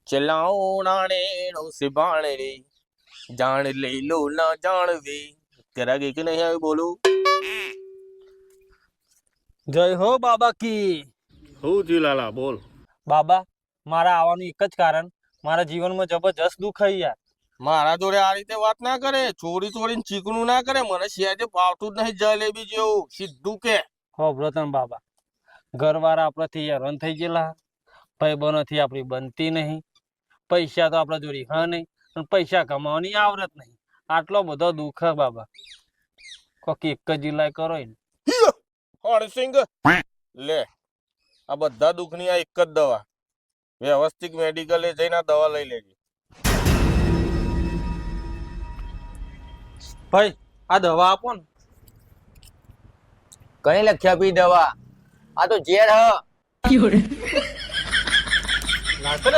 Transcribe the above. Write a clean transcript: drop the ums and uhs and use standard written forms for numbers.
ચલાઓ નાણે નો સિભાણે રે જાણ લઈ લો ના જાણવે તેરા કે નહીં આવ્યું બોલું. જય હો બાબા કી. શું થયું લાલા બોલ. બાબા મારા આવવાનું એક જ કારણ, મારા જીવનમાં જબરજસ્ત દુઃખ હઈ યાર. મારા જોડે આ રીતે વાત ના કરે, ચોરી ચોરીને ચીકણું ના કરે. મને સિયાજે ભાવતું જ નહીં જલેબી જેવું. સીધું કે હો બ્રતન બાબા, ઘરવાળા આપણાથી હેરાન થઈ ગયેલા, ભાઈબંધોથી આપણી બનતી નહીં, પૈસા તો આપણા જોડે હા નહીં, અને પૈસા કમાવાની આવડત નહીં. આટલો બધો દુઃખ હે બાબા, કોક એક જ જિલ્લાએ કરો ને. હણસિંગ લે, આ બધા દુઃખની આ એક જ દવા. વ્યવસ્થિત મેડિકલે જઈને આ દવા લઈ લેજે. ભાઈ આ દવા આપો ને. કઈ લખ્યા પી દવા? આ તો ઝેર હ. નાખો ને